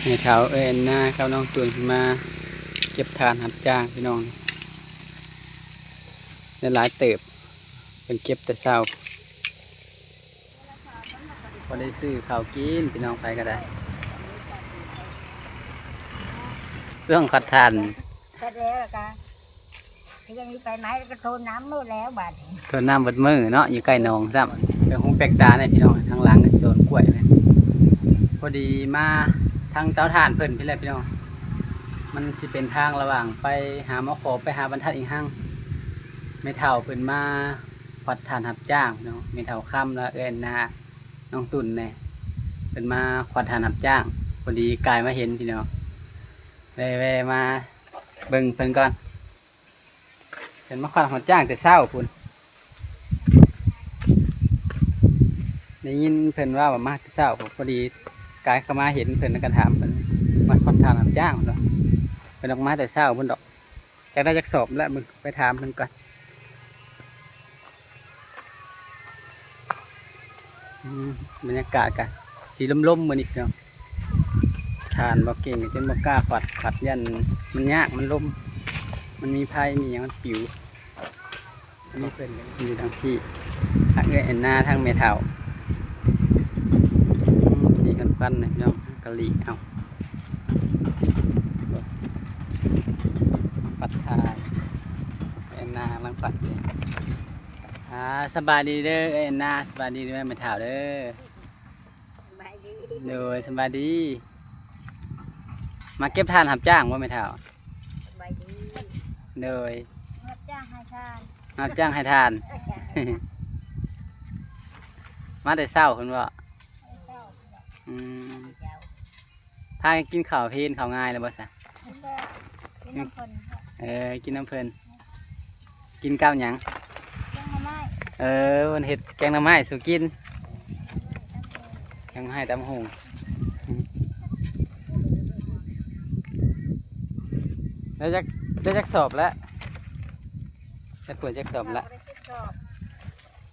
ให้เท้าหน้าเขาน้องตื่นขึ้นมาเก็บทานหับจ้างพี่น้องในหลายเติบเป็นเก็บแต่เช้าพอได้ซื้อข้าวกินพี่น้องไปก็ได้เรื่องขัดทานเสร็จแล้วล่ะกันยังมีไปไหนก็โทรน้ำนู่นแล้วบาดเธอน้ำบดมือเนาะอยู่ใกล้หนองซ้ำเป็นหูแปลกตาในพี่น้องทางหลังก็โซนกล้วยเลยพอดีมาทางเต้าถ่านเพิ่นพี่แหละพี่น้องมันสิเป็นทางระหว่างไปหาหมอขอไปหาบรรทัดอีกห้างไม่เท่าเพิ่นมาขัดทานหับจ้างเนาะไม่เท่าค่ำแล้วนาน้องตุ่นเนี่ยเป็นมาขัดทานหับจ้างพอดีกายมาเห็นพี่น้องแวมาเบิ่งเพิ่นก่อนเป็นมาขัดหับจ้างแต่เช้าพุ่นได้ยินเพิ่นว่ามาแต่เช้าพอดีกายเข้ามาเห็นเพิ่นแล้วก็ถามเพิ่นมาขัดทานหับจ้างเนาะเป็นออกมาแต่เช้าพุ่นดอกจะได้จักสอบแล้วมึงไปถามเพิ่นก่อนบรรยากาศกันสีลมๆเหมือนอีกเนาะทานบ่เก่งจนบ่กล้าขัดยันมันยากมันลมมันมีไผ่มีอย่างมันปิวอันนี้เพิ่นอยู่ทางพี่ทางหน้าทางเมทัลสีกันฟันเนี่ยเนาะกะหรี่เอาปัดทายหน้าลังปัดเลยสบายดีเด้อหน้าสบายดีด้วยเมทัลเด้อโดยสบายดีมาเก็บทานหับจ้างว่าไม่เท่าโดยรับจ้างให้ทานหับจ้างให้ทาน มาแต่เช้าคุณว่าถ้ากินข้าวเพลนข้าวง่ายเลยบ่สะกินน้ำเพลินกินน้ำเพลินกินก้าวหยังวันเห็ดแกงหน่อไม้สุกินแกงให้ตำหงได้จักสอบแล้วได้ปวดจักสอบแล้ว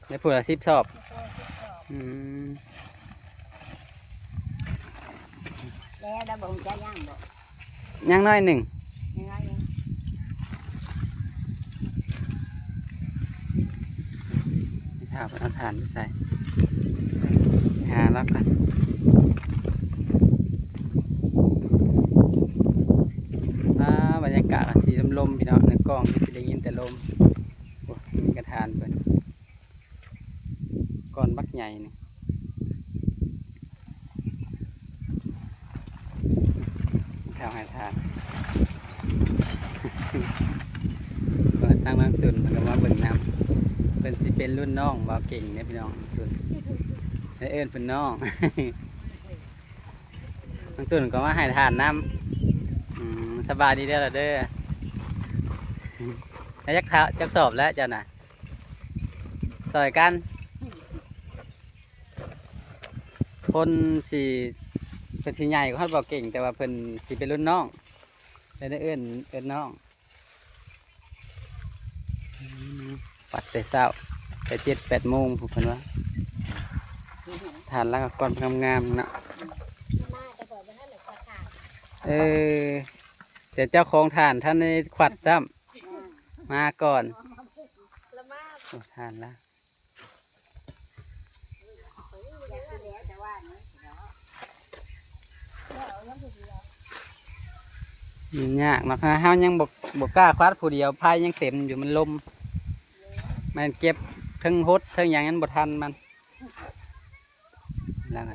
ได้ปวด10 สอบแล้วได้บ่งจะย่างบ่ย่างน้อยหนึ่งถ้าเอาถ่านไปใส่แล้วกันบรรยากาศสีลมพี่น้องในกล้องที่ได้ยินแต่ลมมีกระทานเปิดก้อนบักใหญ่นี่แถวหายทานเปิดตั้งน้ำตุ่นมันก็มาเบิ่งน้ำเป็นสิเป็นรุ่นน้องบ่าวเก่งเนี่ยพี่น้องตุ่นได้เอิ้นเป็นน้องน้ำตุ่นก็มาให้ทานน้ำสบายดีเด้อเด้อแล้วจักสอบแล้วเจ้าน่ะสอยกันคนสี่เป็นสีใหญ่ก็เขาบอกเก่งแต่ว่าเพิ่นสีเป็นรุ่นน้องได้เอิ้นน้องปัดแต่เช้าแต่7-8 โมงผมเพิ่นว่าทานแล้วก็ก้อนงามๆเนาะแต่เจ้าของทานท่านในขวัดซ้ำมาก่อนทานแล้วมันยากนะฮะยังบกกล้าคว้าผู้เดียวพายยังเต็มอยู่มันลมมันเก็บทั้งฮดทั้งอย่างนั้นบทันมันแล้วไง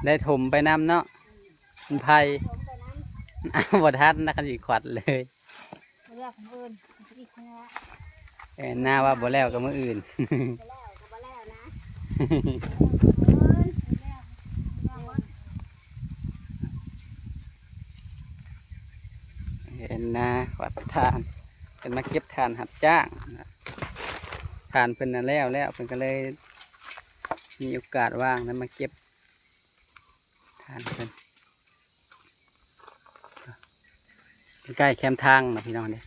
ได้ถมไปน้ำเนาะมันพายบทันนักขันอีขวัดเลยหน้าว่าบ่แล้วกับมืออื่นเห็นนะวัดทานเป็นมาเก็บทานหับจ้างทานเป็นนั่นแล้วเป็นก็เลยมีโอกาสว่างนั้นมาเก็บทานเป็นใกล้แคมทางนะพี่น้องเนี่ย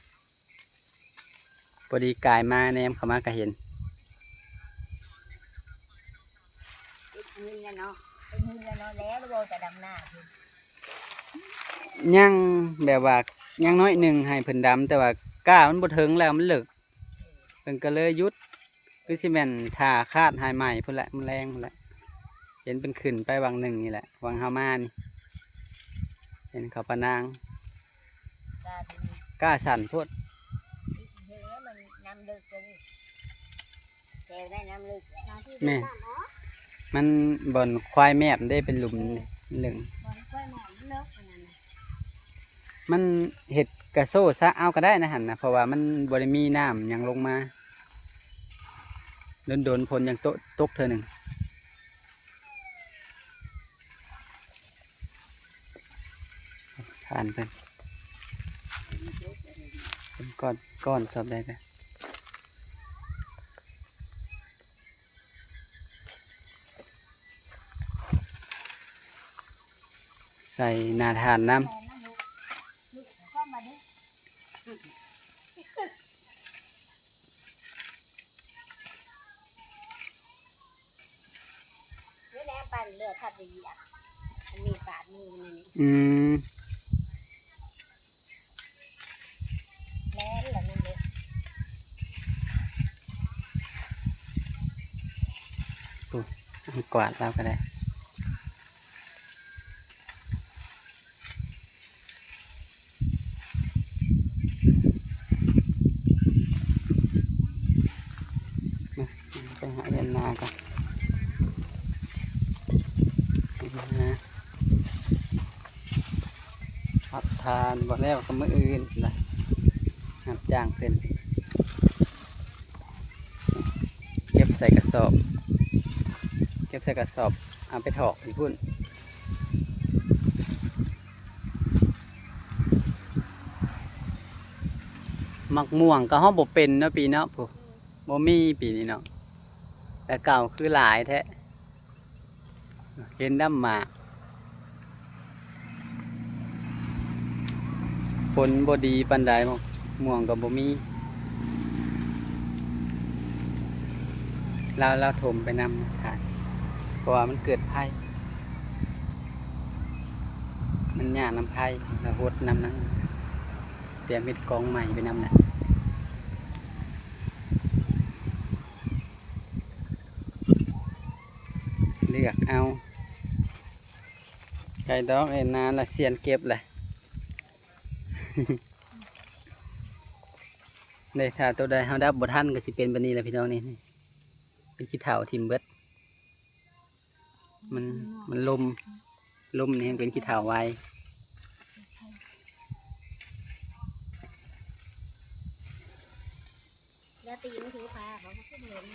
พอดีกายมาแนมเข้ามาก็เห็นเนาะแล้วบ่ จะดำหน้าคือ ยังแบบว่ายังน้อยหนึ่งให้เพิ่นดำแต่ว่าก้ามันบ่ถึงแล้วมันเลิกเพิ่นก็เลยหยุดคือสิแม่นท่าคาดหายใหม่พุ่นแหละมันแรงพุ่นแหละเห็นเป็นขึ้นไปวังหนึ่งนี่แหละวังเฮามานี่เห็นเขาปะนาง ตาดี ก้าสั่นโพด เฮ้ยมันน้ำลึกเลยแกได้น้ำลึก แม่มันบ่อนควายแมบได้เป็นหลุมนี่เหลือง บอลกล้วยหมอนเลิกขนาดนั้น มันเห็ดกระโซ่ซะเอาก็ได้นะหันนะเพราะว่ามันบริมีน้ำหยังลงมาโดนพลยังตกเธอหนึ่งผ่านไปเป็นก้อนสอบได้กันใส่นาทานน้ำ ก็มาดินี่แหละปั่นเลือดทัดดีอ่ะมันมีปาดมือมันนี่ อืม แล้วเหรอมันเด็ก กวาดเราก็ได้ไปหาเย็นนาก่อนนะขับทานบอกแล้วก็มืออื่นนะหับจ้างเป็นเก็บใส่กระสอบเอาไปถอกที่พุ่นมักม่วงก็ห้องบ่เป็นเนาะปีเนาะผู้บ่มีปีนี้เนาะแต่เก่าคือหลายแท้เห็นดำหมากผลบ่ดีปานใดม่วงก็บ่มีเราถมไปนำค่ะเพราะว่ามันเกิดภัยมันหยาน้ำภัยเราหดน้ำนั้นเตรียมเม็ดกองใหม่ไปนำน่ะเลือกเอาไก่ดอกเอ็นนาละเสียนเก็บเลย เลยถ้าตัวใดเฮาดับบ่ทันก็สิเป็นแบบนี้แหละพี่น้องนี่เป็นขี้เถ้าทิ่มเบิดมันลมนี่เป็นขี้เถ้าไว แล้วตีนถือผ้าเขาก็ขึ้นเห็น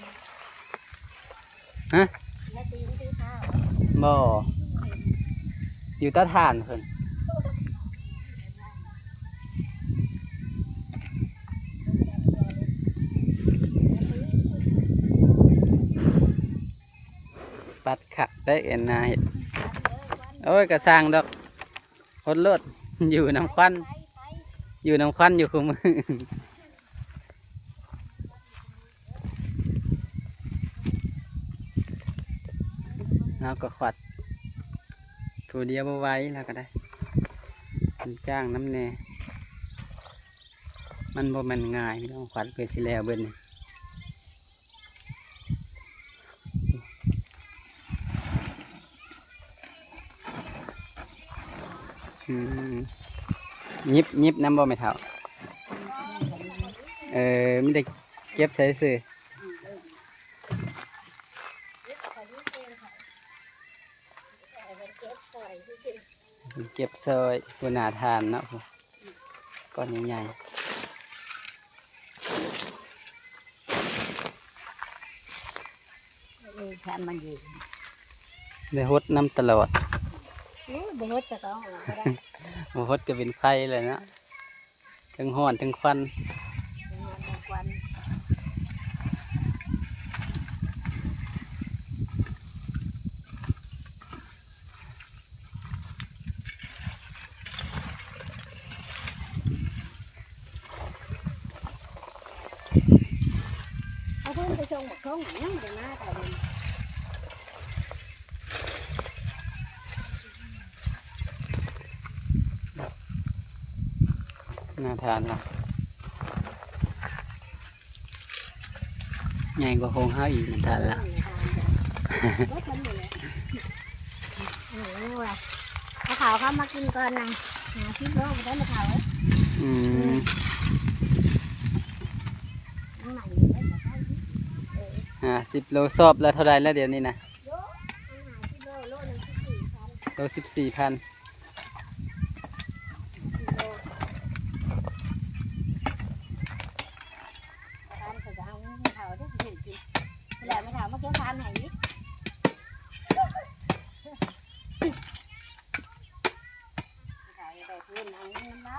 ฮะ แล้วตีนถือผ้า บ่อยู่ใต้ฐานเพิ่นปัดขัดได้เอ็นนาเห็ดโอ้ยกระสร้างดอกฮดเลิศ อยู่น้ำควันอยู่คุมือ แล้วก็ขวัดถูเดียวบ่ไหว้แล้วก็ได้มันจ้างน้ำแน่มันบ่แมันง่ายพี่น้องขวัดเพื่อสิแล้วเบิ่นยิบน้ำบ่ไม่เท่าไม่ได้เก็บใส่ซื้อเก็บซอยตัวหนาทานเนาะก้อนใหญ่ๆทำมันอยู่ ๆได้ฮดน้ำตลอด เดี๋ยวจะต้องก็ได้ บ่ฮดก็เป็นไฟเลยเนาะทั้งห้อนทั้งควัน ควันเอาเพิ่มไปชงบักทงนั่งไปหน้าแต่เดิน น่าทานละใหญ่กว่าโครงข้าวอีกน่าทานละ มะขาวเขามากินก่อนนะหาที่โลกได้มะขาว อืม น้ำมันได้มะขาว10 โลสอบแล้วเท่าไรแล้วเดี๋ยวนี้นะ โลหาที่โลนึง14,000 โล14,000โลทานเขาจะเอามะขาวได้ถึงกินแล้วมะขาวมาเก็บทานไหนนิดขาวได้พื้นเอาน้ำละ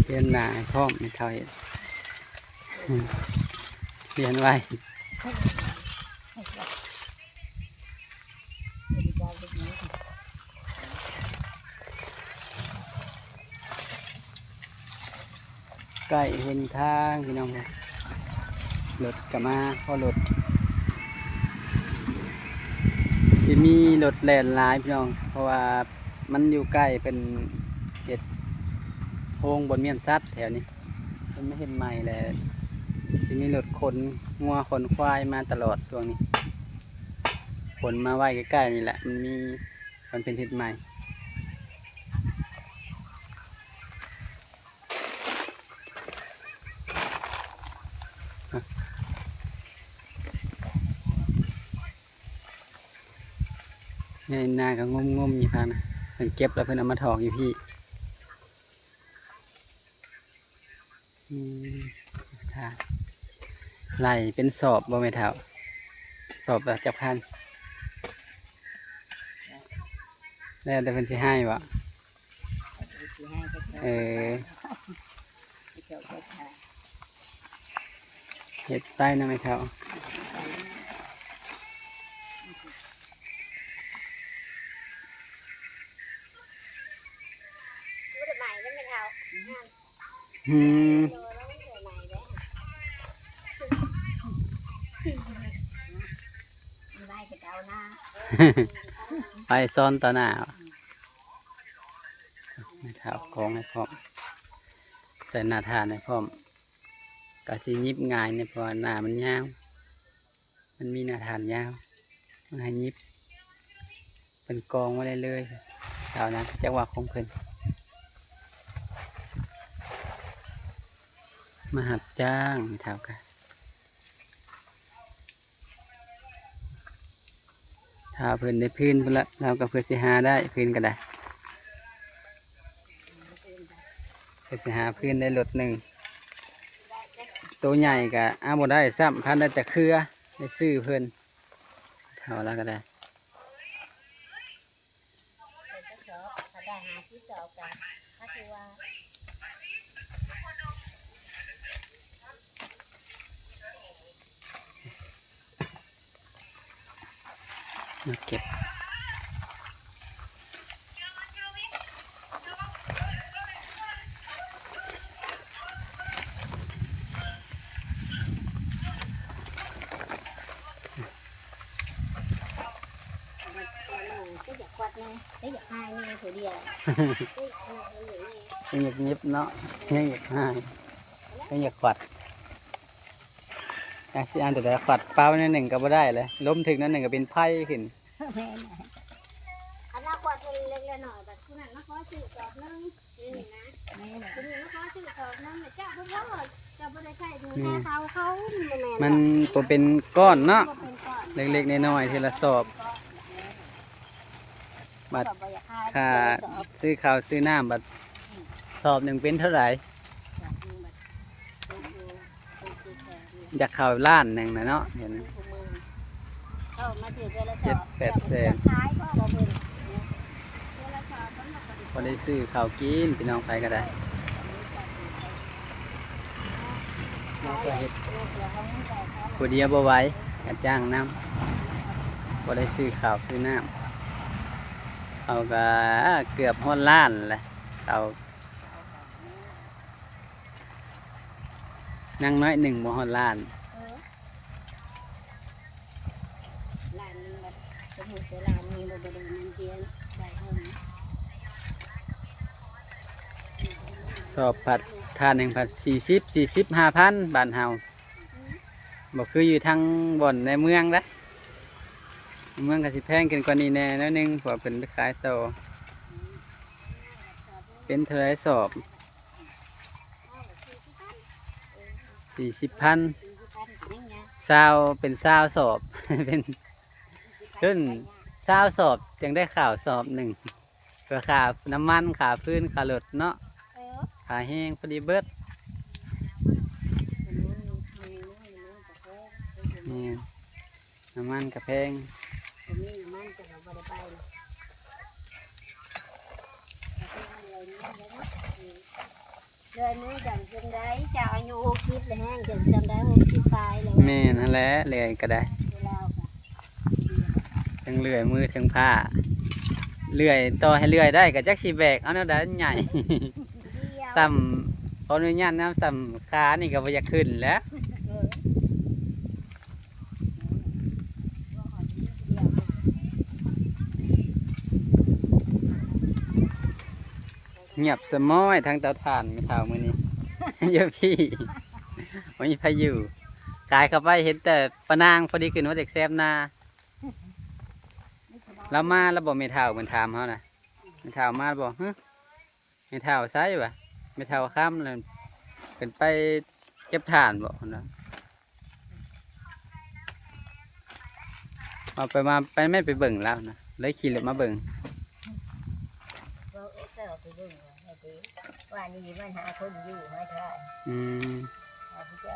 เรียนหนาให้พร้อมให้เขาเห็นเรียนไว้ใกล้เห็นทางพี่น้องเลยรถก็มาพอรถจะมีรถแล่นหลายพี่น้องเพราะว่ามันอยู่ใกล้เป็นเจ็ดโพรงบนเมียนซัดแถวนี้มันไม่เห็นใหม่เลยจะมีรถขนงัวขนควายมาตลอดช่วงนี้ขนมาไว้ใกล้ๆนี่แหละมันเป็นทิศใหม่เนี่ยหน้าก็งมๆอยู่พังนะเพิ่นเก็บแล้วเพิ่นเอามาถอกอยู่พี่ค่ะไหลเป็นสอบบ่แม่เฒ่าสอบแบบจับพันแล้วแต่เพิ่นสิให้บ่เออเฮ็ดไปนะแม่เฒ่าไม่ได้ใหม่ได้ไหมเขา อืม โลแล้วไม่ได้ใหม่ได้ได้กับเจ้าหน้า ไปซ่อนต่อหน้าแม่เฒ่าของให้พร้อมใส่หน้าทานให้พร้อมกะสิยิบง่ายเนี่ยเพราะว่าหน้ามันยาวมันมีหน้าทานยาวมันให้ยิบเป็นกองไว้ได้เลยเท่านั้นจังหวะของเพิ่นมาหัดจ้างแถวกันถ้าเพิ่นได้พื้นพุ่นละเราก็เพื่อสิหาได้พื้นก็ได้เพื่อสิหาพื้นได้รถหนึ่งตัวใหญ่ก็เอาบ่ได้ซ้ำพันได้แต่เครือได้ซื้อเพิ่นเท่าแล้วก็ได้ เขาได้หาที่จอบกันก็คือว่า มาเก็บ ก็อยากควัดไงก็อยากให้ไงตัวเดียว ยังอยากยิบเนาะยังอยากให้ยังอยากขวัดอยากสิอันแต่ละขวัดเป้านั่นหนึ่งก็บ่ได้เลยล้มถึงนั่นหนึ่งก็เป็นไพ่ขึ้น อันนั้นควัดเล็กๆหน่อยแบบคุณนั่นมาขอซื้อจอบนึงนี่นะคุณนี่มาขอซื้อจอบนึงเจ้าเพิ่งว่าจะไม่ได้ใช้ดูแลเขา มันตัวเป็นก้อนเนาะ เป็นก่อน เล็กๆน้อยๆทีละสอบบัดค่าซื้อข้าวซื้อน้ำบัดสอบหนึ่งเป็นเท่าไหร่อยากข้าวล้านหนึ่งนะเนาะเห็นพอได้ซื้อข้าวกินพี่น้องไปก็ได้น้องก็เฮ็ดผู้เดียวบ่ไหวก็จ้างน้ำพอได้ซื้อข้าวซื้อน้ำ เอาก็เกือบฮอดล้านแหละเอานั่งน้อยหนึ่งบ่ฮอดล้าน ลานนึงแบบสมุนไพรลานมีบ่บ่ได้มันเจียนได้เท่านี้ สอบผัดทาน1,000 40 5,000บ้านเฮาบ่คืออยู่ทางบ่อนในเมืองนะในเมืองก็สิแพงกันกว่านี้แน่น้อยหนึงเพราะว่าเป็นไปขายต่อเป็นเท่าไรสอบ40,000 40,000ยังไง ซาวเป็นซาวสอบ เป็นขึ้นซาวสอบจึงได้ข่าวสอบหนึ่งก็ค่าน้ำมันค่าพื้นค่ารถเนาะ เออ ค่าแห้งพอดีเบิดนี่น้ำมันกระแพง ผมมีน้ำมันจะเราบ่ได้ไปเลยมือจังจนได้จะอายุ60แล้วแห้งจนจำได้60ปลายแล้ว แม่นั่นแหละเลื่อยก็ได้ เวลาค่ะ ทั้งเลื่อยมือทั้งผ้าเลื่อยต่อให้เลื่อยได้ก็จักสีแบกเอาแนวใดใหญ่ เดียว ต่ำขออนุญาตนะต่ำขานี่ก็บ่อยากขึ้นแหล้ว เออ เงียบสมอยทางเตาถ่านไม่เท่ามือนี้ เยอะพี่วันนี้พายุกายเข้าไปเห็นแต่ปะนางพอดีขึ้นว่าเด็กแซบนาแล้วมาแล้วบอกไม่เท่าเหมือนถามเขานะไม่เท่ามาบอกฮึไม่เท่าใช่ปะไม่เท่าข้ามเลยเป็นไปเก็บถ่านบอกนะเอาไปมาไปไม่ไปเบิ่งแล้วนะเลยขี่รถมาเบิ่ง ว่าเจ้าไปดูให้ดีว่านี่มันหาคนอยู่ให้ได้ อืม พี่เจ้า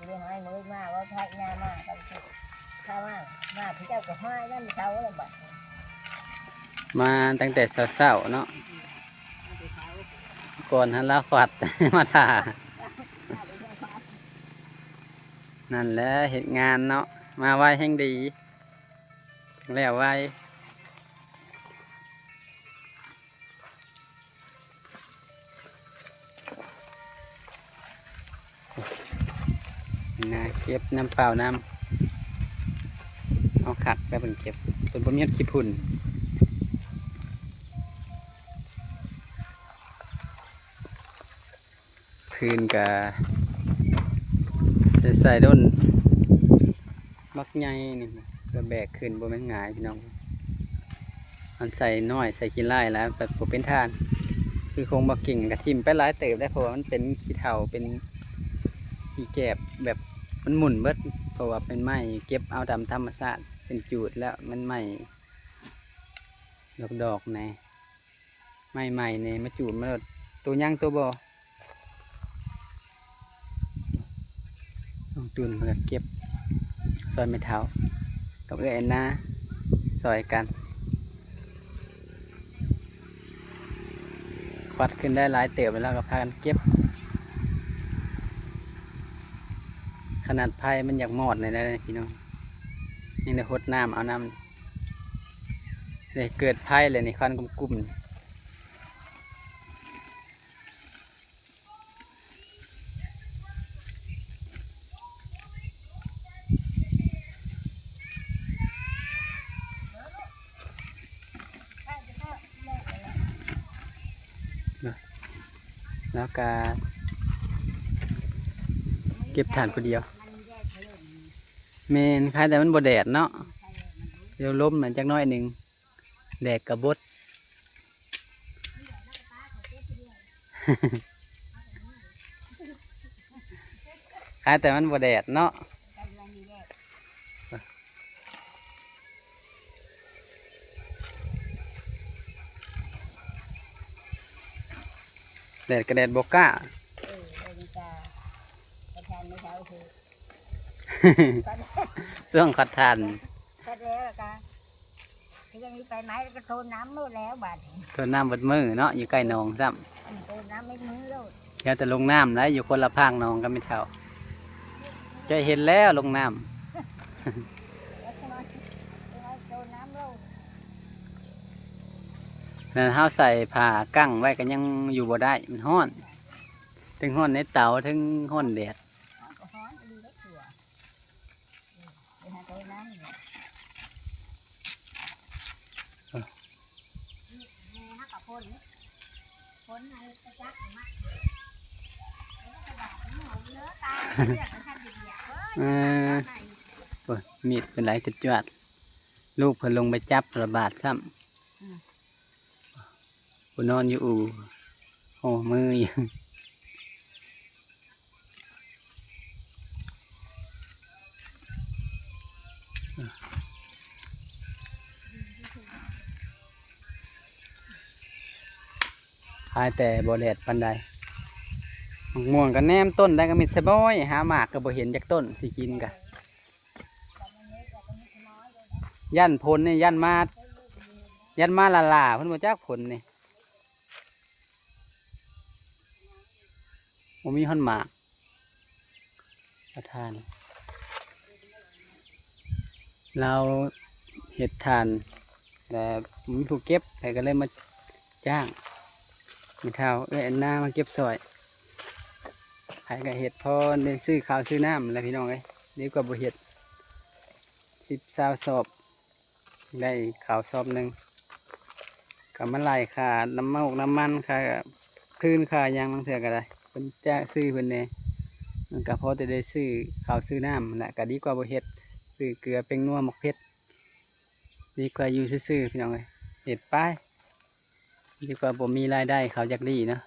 เรียกให้มือมาว่าพักงานมากันสิถ้ามาพี่เจ้าก็ให้นั่นเขาเลยบัด มาตั้งแต่เช้าๆเนาะก่อนฮันลาฟัด มาถ่านั่นแหละเหตุงานเนาะมาไวแห่งดีแล้วไวนะเก็บน้ำเปล่าน้ำเอาขัดแล้วเป็นเก็บจนประมีดขี้พุ่นพื้นกับใส่ด้นมักใหญ่นี่ก็แบกขึ้นบนแม่งหงายพี่น้องมันใส่น้อยใส่ขี้ไล่แล้วแบบผมเป็นทาน คือคงบักกิ่งกระทิมไปหลายเติบได้เพราะว่ามันเป็นขี้เถ้าเป็นขี้แกบแบบมันหมุนเบิดเพราะว่าเป็นไม้เก็บเอาตามธรรมชาติเป็นจูดแล้วมันไม้ดอกๆในไม้ใหม่ในมาจูดมาตัวย่างตัวบ่ต้องตุนเพื่อเก็บซอยไม่เท้ากับเอื้อยนะซอยกันวัดขึ้นได้หลายเติบแล้วก็พากันเก็บขนาดไผ่มันอยากหมอดเลยนะพี่น้องยังได้หดน้ำเอาน้ำเลยเกิดไผ่เลยในควันกลุ่มๆแล้วก็เก็บฐานคนเดียวเมนคล้ายแต่มันบ่แดดเนาะเดี๋ยวล้มเหมือนจักหน้อยหนึ่งแดดกับบด คล้ายแต่มันบ่แดดเนาะแดดกับแดดบกล้า ประธานไม่เช้าคือ ช่วงขัดทาน ก็แล้วล่ะกันที่ยังนี้ไปไหมแล้วก็โทนน้ำนู่นแล้วบาด ตัวน้ำบดมือเนาะอยู่ใกล้หนองซ้ โทนน้ำไม่มือแล้ว ำเดี๋ยวจะลงน้ำแล้วอยู่คนละพางหนองก็ไม่เท่าจะเห็นแล้วลงน้ แล้วก็มาโทนน้ำแล้ว แล้วเฮาใส่ผ้ากั้งไว้ก็ยังอยู่บ่ได้มันร้อนถึงร้อนในเตาถึงร้อนแดด ก็ฮ้อนดีได้ตัวไปหาตัวน้ำเนี่ย แม่ฮักกับพ่นในกระจักมาแล้วก็บาดหนูเนื้อตาเลือดมันทันดีอ่ะ โอ้ยมีดเป็นไรจุดจวดลูกเพิ่นลงไปจับระบาดซ้ำผู้นอนอยู่อู่โอ้มืออยู่พายแต่บ่แดดปันใดมะม่วงก็แนมต้นได้ก็มิดสะบ้อยหาหมากก็บ่เห็นจากต้นสิกินกะยันพลนี่ยันมาละลาเพิ่นบ่จักผลนี่บ่มีฮอนหมากประทาน เราเห็ดทานแต่มีผู้เก็บแต่ก็เลยมาจ้างมีข้าวอันหน้ามาเก็บซอยขายกับเห็ดพอได้ซื้อข้าวซื้อน้ำอะไรพี่น้องเลยดีกว่าบ่เห็ด10-20 สอบได้ข้าวสอบหนึ่งกับมันไหลค่าน้ำมันค่าคลื่นค่าหยางบางเถื่อก็ได้เป็นจ้าซื้อเป็นเนี่ยมันก็พอจะได้ซื้อข้าวซื้อน้ำแหละก็ดีกว่าบ่เห็ดซื้อเกลือเป็นนัวหมกเพชรดีกว่าอยู่ซื่อๆพี่น้องเลยเห็ดป้ายดีกว่าบ่มีรายได้เขาจากดีเนาะ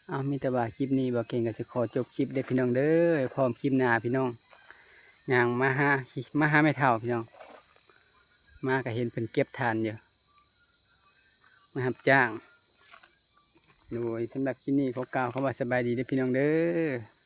เอามีแต่ว่าคลิปนี้บ่เก่งก็จะขอจบคลิปเด้อพี่น้องเด้อพร้อมคลิปหน้าพี่น้องย่างมาหาไม่เท่าพี่น้องมาก็เห็นเป็นเก็บทานอยู่มารับจ้างโดยสำหรับคลิปนี้ขอกล่าวคำว่าสบายดีเด้อพี่น้องเด้อ